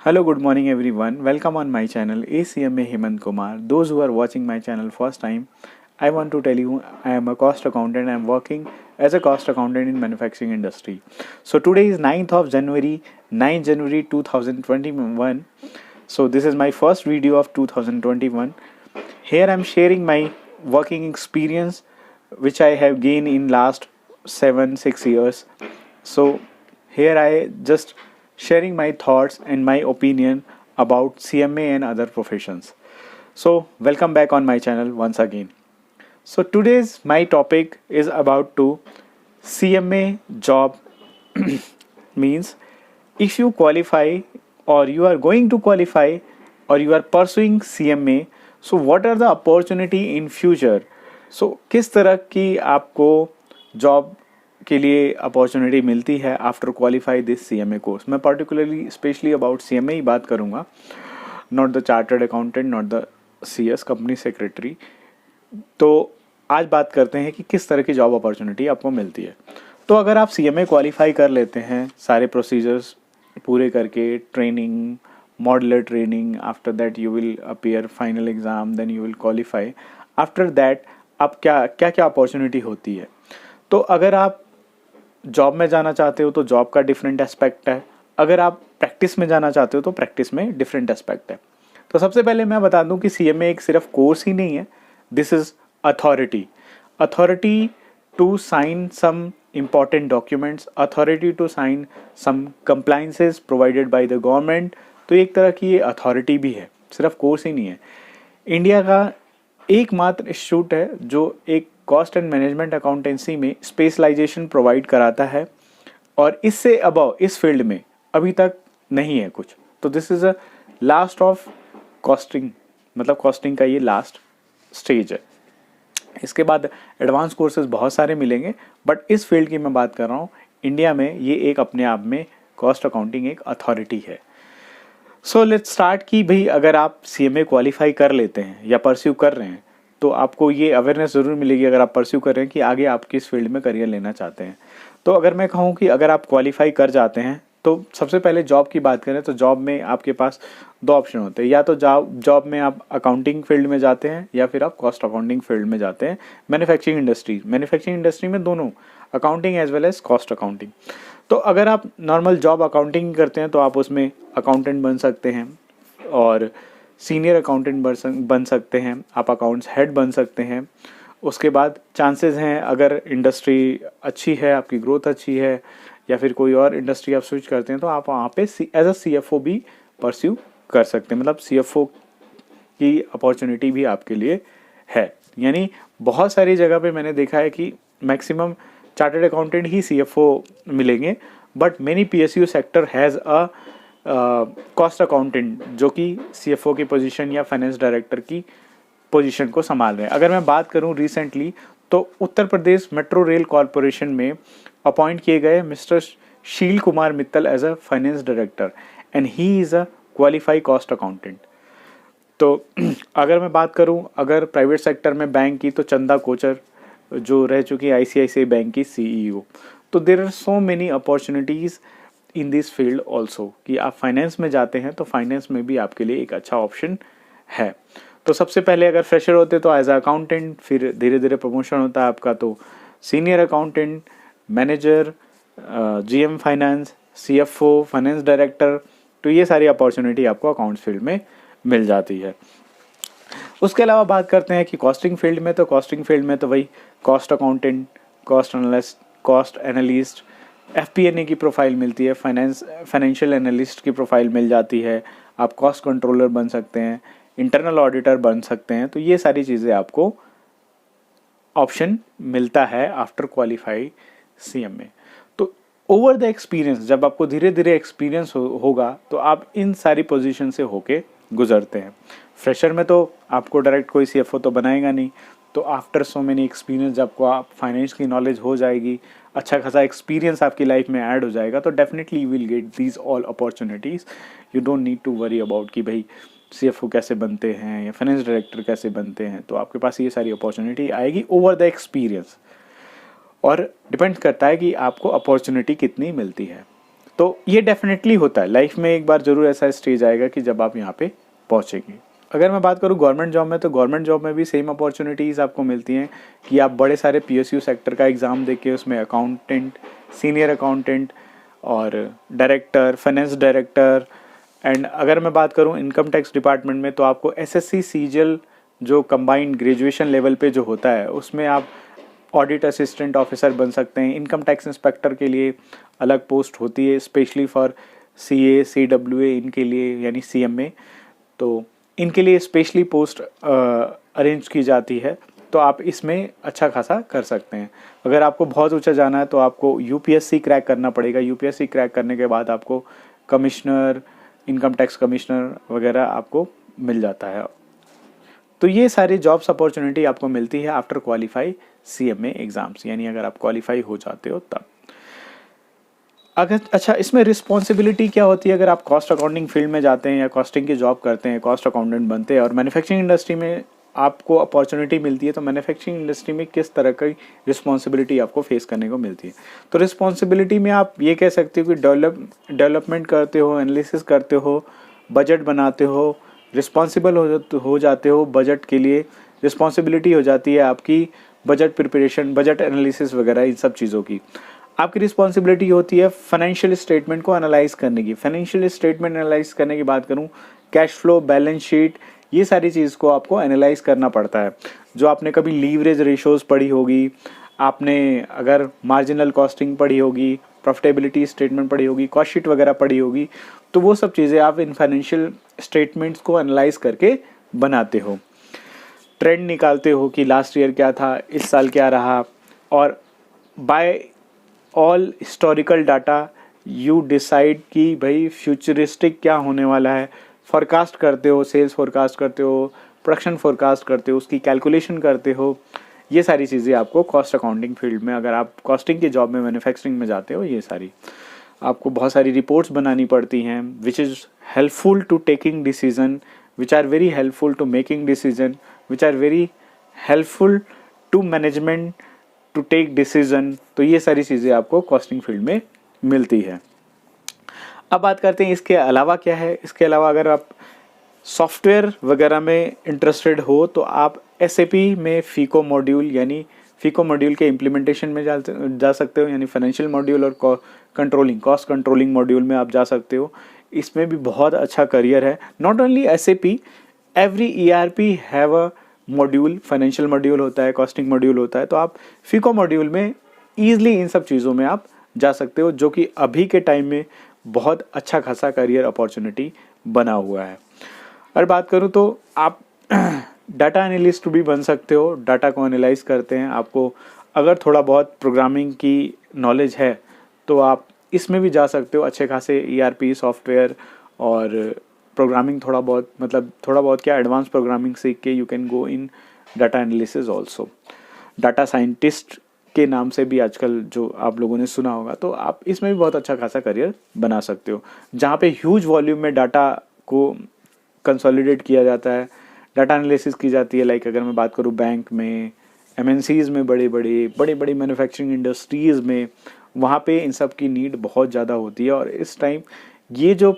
Hello, good morning everyone. Welcome on my channel ACMA Hemant Kumar. Those who are watching my channel first time, I want to tell you I am a cost accountant. I am working as a cost accountant in manufacturing industry. So today is 9th of January, 9 January 2021. So this is my first video of 2021. Here I am sharing my working experience which I have gained in last 7-6 years. So here I just sharing my thoughts and my opinion about CMA and other professions. So welcome back on my channel once again. So today's my topic is about to CMA job means if you qualify or you are going to qualify or you are pursuing CMA, so what are the opportunity in future? So किस तरह की आपको job के लिए opportunity मिलती है after qualify this CMA course. मैं particularly specially about CMA ही बात करूँगा, not the chartered accountant, not the CS company secretary. तो आज बात करते हैं कि किस तरह की जॉब अपॉर्चुनिटी आपको मिलती है. तो अगर आप CMA क्वालिफाई कर लेते हैं सारे प्रोसीजर्स पूरे करके, training, modular training, after that you will appear final exam, then you will qualify. After that आप क्या क्या अपॉर्चुनिटी होती है. तो अगर आप जॉब में जाना चाहते हो तो जॉब का डिफरेंट एस्पेक्ट है. अगर आप प्रैक्टिस में जाना चाहते हो तो प्रैक्टिस में डिफरेंट एस्पेक्ट है. तो सबसे पहले मैं बता दूं कि CMA एक सिर्फ कोर्स ही नहीं है. This is authority to sign some important documents, authority to sign some compliances provided by the government. तो एक तरह की ये अथॉरिटी भी है, सिर्फ कोर्स ही नहीं है. इंडिया का एकमात्र इंस्टीट्यूट है जो एक कॉस्ट एंड मैनेजमेंट अकाउंटेंसी में स्पेशलाइजेशन प्रोवाइड कराता है और इससे अबव इस फील्ड में अभी तक नहीं है कुछ. तो this is a last of costing, मतलब कॉस्टिंग का ये लास्ट स्टेज है. इसके बाद एडवांस कोर्सेज बहुत सारे मिलेंगे, बट इस फील्ड की मैं बात कर रहा हूँ. इंडिया में ये एक अपने आप में कॉस्ट अकाउंटिंग एक अथॉरिटी है. सो लेट्स स्टार्ट कि भाई अगर आप CMA क्वालिफाई कर लेते हैं या परस्यू कर रहे हैं तो आपको ये अवेयरनेस ज़रूर मिलेगी अगर आप परस्यू कर रहे हैं कि आगे आप किस फील्ड में करियर लेना चाहते हैं. तो अगर मैं कहूँ कि अगर आप क्वालिफाई कर जाते हैं तो सबसे पहले जॉब की बात करें तो जॉब में आपके पास दो ऑप्शन होते हैं. या तो जॉब में आप अकाउंटिंग फील्ड में जाते हैं या फिर आप कॉस्ट अकाउंटिंग फील्ड में जाते हैं. मैन्युफैक्चरिंग इंडस्ट्री में दोनों, accounting as well as cost accounting. तो अगर आप नॉर्मल जॉब अकाउंटिंग करते हैं तो आप उसमें अकाउंटेंट बन सकते हैं और सीनियर अकाउंटेंट बन सकते हैं, आप अकाउंट्स हेड बन सकते हैं. उसके बाद चांसेस हैं अगर इंडस्ट्री अच्छी है, आपकी ग्रोथ अच्छी है या फिर कोई और इंडस्ट्री आप स्विच करते हैं तो आप वहाँ पे एज अ CFO भी परस्यू कर सकते हैं. मतलब CFO की अपॉर्चुनिटी भी आपके लिए है. यानी बहुत सारी जगह पे मैंने देखा है कि मैक्सिमम चार्टर्ड अकाउंटेंट ही CFO मिलेंगे, but many PSU sector has a cost accountant जो कि CFO की पोजीशन या फाइनेंस डायरेक्टर की पोजीशन को संभाल रहे हैं. अगर मैं बात करूं रिसेंटली तो Uttar Pradesh metro rail corporation में अपॉइंट किए गए mister Sheel Kumar Mittal as a finance director and he is a qualified cost accountant. तो अगर मैं बात करूं अगर प्राइवेट सेक्टर में बैंक की तो चंदा कोचर जो रह चुकी है ICICI बैंक की CEO. तो there are so many opportunities in this field also कि आप फाइनेंस में जाते हैं तो फाइनेंस में भी आपके लिए एक अच्छा ऑप्शन है. तो सबसे पहले अगर फ्रेशर होते तो एज अ अकाउंटेंट, फिर धीरे धीरे प्रमोशन होता है आपका तो senior accountant, manager, GM finance, CFO, finance director. तो ये सारी अपॉर्चुनिटी आपको अकाउंट्स फील्ड में मिल जाती है. उसके अलावा बात करते हैं कि कॉस्टिंग फील्ड में तो वही cost accountant, cost analyst, FP&A की प्रोफाइल मिलती है, फाइनेंशियल एनालिस्ट की प्रोफाइल मिल जाती है, आप कॉस्ट कंट्रोलर बन सकते हैं, इंटरनल ऑडिटर बन सकते हैं. तो ये सारी चीज़ें आपको ऑप्शन मिलता है आफ्टर क्वालिफाई CMA. तो ओवर द एक्सपीरियंस, जब आपको धीरे धीरे एक्सपीरियंस होगा तो आप इन सारी पोजीशन से होके गुजरते हैं. फ्रेशर में तो आपको डायरेक्ट कोई CFO तो बनाएगा नहीं. तो आफ्टर सो मेनी एक्सपीरियंस जब आपको आप फाइनेंस की नॉलेज हो जाएगी, अच्छा खासा एक्सपीरियंस आपकी लाइफ में ऐड हो जाएगा, तो definitely you will get these all opportunities. You don't need to worry about कि भाई CFO कैसे बनते हैं या फाइनेंस डायरेक्टर कैसे बनते हैं. तो आपके पास ये सारी अपॉर्चुनिटी आएगी ओवर द एक्सपीरियंस. और डिपेंड करता है कि आपको अपॉर्चुनिटी कितनी मिलती है. तो ये डेफिनेटली होता है लाइफ में, एक बार ज़रूर ऐसा स्टेज आएगा कि जब आप यहाँ पे पहुँचेंगे। अगर मैं बात करूँ गवर्नमेंट जॉब में, तो गवर्नमेंट जॉब में भी सेम अपॉर्चुनिटीज़ आपको मिलती हैं कि आप बड़े सारे PSU सेक्टर का एग्ज़ाम दे के उसमें अकाउंटेंट, सीनियर अकाउंटेंट और डायरेक्टर, फाइनेंस डायरेक्टर, एंड अगर मैं बात करूँ इनकम टैक्स डिपार्टमेंट में, तो आपको SSC CGL जो कंबाइंड ग्रेजुएशन लेवल पे जो होता है उसमें आप ऑडिट असिस्टेंट ऑफिसर बन सकते हैं। इनकम टैक्स इंस्पेक्टर के लिए अलग पोस्ट होती है, स्पेशली फॉर CA CWA इनके लिए, यानी CMA, तो इनके लिए स्पेशली पोस्ट अरेंज की जाती है। तो आप इसमें अच्छा खासा कर सकते हैं। अगर आपको बहुत ऊंचा जाना है तो आपको UPSC क्रैक करना पड़ेगा। UPSC क्रैक करने के बाद आपको कमिश्नर, इनकम टैक्स कमिश्नर वगैरह आपको मिल जाता है। तो ये सारी जॉब्स अपॉर्चुनिटी आपको मिलती है आफ्टर क्वालिफाई CMA एग्ज़ाम्स, यानी अगर आप क्वालिफाई हो जाते हो तब। अगर अच्छा, इसमें रिस्पॉन्सिबिलिटी क्या होती है अगर आप कॉस्ट अकाउंटिंग फील्ड में जाते हैं या कॉस्टिंग की जॉब करते हैं, कॉस्ट अकाउंटेंट बनते हैं और मैन्युफैक्चरिंग इंडस्ट्री में आपको अपॉर्चुनिटी मिलती है, तो मैन्युफैक्चरिंग इंडस्ट्री में किस तरह की रिस्पॉन्सिबिलिटी आपको फेस करने को मिलती है। तो रिस्पॉन्सिबिलिटी में आप ये कह सकते हो कि डेवलपमेंट करते हो, एनालिसिस करते हो, बजट बनाते हो, रिस्पॉन्सिबल हो जाते हो बजट के लिए, रिस्पॉन्सिबिलिटी हो जाती है आपकी बजट प्रिपरेशन, बजट एनालिसिस वगैरह इन सब चीज़ों की। आपकी रिस्पॉन्सिबिलिटी होती है फाइनेंशियल स्टेटमेंट को एनालाइज करने की। फाइनेंशियल स्टेटमेंट एनालाइज करने की बात करूं, कैश फ्लो, बैलेंस शीट, ये सारी चीज़ को आपको एनालाइज करना पड़ता है। जो आपने कभी लीवरेज रेशोज़ पढ़ी होगी, आपने अगर मार्जिनल कॉस्टिंग पढ़ी होगी, प्रॉफिटेबिलिटी स्टेटमेंट पढ़ी होगी, कॉस्ट शीट वगैरह पढ़ी होगी, तो वो सब चीज़ें आप इन फाइनेंशियल स्टेटमेंट्स को एनालाइज करके बनाते हो। ट्रेंड निकालते हो कि लास्ट ईयर क्या था, इस साल क्या रहा, और by all historical data you decide कि भाई फ्यूचरिस्टिक क्या होने वाला है। फोरकास्ट करते हो, सेल्स फोरकास्ट करते हो, प्रोडक्शन फोरकास्ट करते हो, उसकी कैलकुलेशन करते हो। ये सारी चीज़ें आपको कॉस्ट अकाउंटिंग फील्ड में, अगर आप कॉस्टिंग की जॉब में मैन्युफैक्चरिंग में जाते हो, ये सारी आपको बहुत सारी रिपोर्ट्स बनानी पड़ती हैं, which is helpful to taking decision, which are very helpful to making decision, which are very helpful to management to take decision. तो ये सारी चीज़ें आपको कॉस्टिंग फील्ड में मिलती है। अब बात करते हैं इसके अलावा क्या है। इसके अलावा अगर आप सॉफ्टवेयर वगैरह में इंटरेस्टेड हो तो आप SAP में FICO मॉड्यूल, यानी FICO मॉड्यूल के इम्प्लीमेंटेशन में जा सकते हो, यानी फाइनेंशियल मॉड्यूल और कॉस्ट कंट्रोलिंग मॉड्यूल में आप जा सकते हो। इसमें भी बहुत अच्छा करियर है। Not only SAP, every ERP have a module, financial module होता है, कॉस्टिंग मॉड्यूल होता है, तो आप FICO मॉड्यूल में ईजिली इन सब चीज़ों में आप जा सकते हो, जो कि अभी के टाइम में बहुत अच्छा खासा करियर अपॉर्चुनिटी बना हुआ है। और बात करूँ तो आप डाटा एनालिस्ट भी बन सकते हो, डाटा को एनालाइज करते हैं। आपको अगर थोड़ा बहुत प्रोग्रामिंग की नॉलेज है तो आप इसमें भी जा सकते हो। अच्छे खासे ERP सॉफ्टवेयर और प्रोग्रामिंग थोड़ा बहुत क्या, एडवांस प्रोग्रामिंग सीख के you can go in data analysis also. Data scientist के नाम से भी आजकल जो आप लोगों ने सुना होगा, तो आप इसमें भी बहुत अच्छा खासा करियर बना सकते हो, जहाँ पे ह्यूज वॉल्यूम में डाटा को कंसोलिडेट किया जाता है, डाटा एनालिसिस की जाती है। लाइक अगर मैं बात करूँ बैंक में, MNCs में, बड़ी मैन्युफैक्चरिंग इंडस्ट्रीज़ में, वहाँ पे इन सब की नीड बहुत ज़्यादा होती है। और इस टाइम ये जो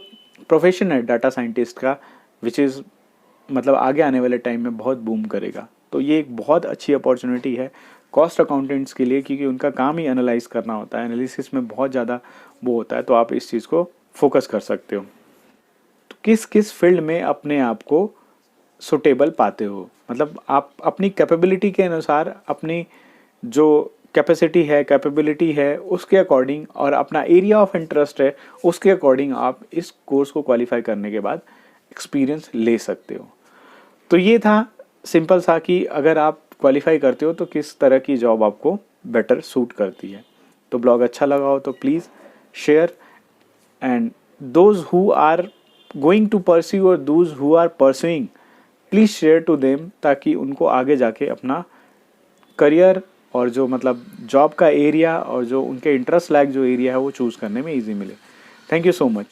प्रोफेशन है डाटा साइंटिस्ट का, विच इज़ आगे आने वाले टाइम में बहुत बूम करेगा। तो ये एक बहुत अच्छी अपॉर्चुनिटी है कॉस्ट अकाउंटेंट्स के लिए, क्योंकि उनका काम ही एनालाइज करना होता है, एनालिसिस में बहुत ज़्यादा वो होता है। तो आप इस चीज़ को फोकस कर सकते हो। तो किस किस फील्ड में अपने आप को सुटेबल पाते हो, आप अपनी कैपेबिलिटी के अनुसार, अपनी जो कैपेबिलिटी है उसके अकॉर्डिंग, और अपना एरिया ऑफ इंटरेस्ट है उसके अकॉर्डिंग आप इस कोर्स को क्वालिफाई करने के बाद एक्सपीरियंस ले सकते हो। तो ये था सिंपल सा कि अगर आप क्वालिफाई करते हो तो किस तरह की जॉब आपको बेटर सूट करती है। तो ब्लॉग अच्छा लगा हो तो please share, and those who are going to pursue और those who are pursuing, please share to them, ताकि उनको आगे जाके अपना करियर और जो जॉब का एरिया और जो उनके इंटरेस्ट लायक जो एरिया है वो चूज़ करने में ईजी मिले। Thank you so much.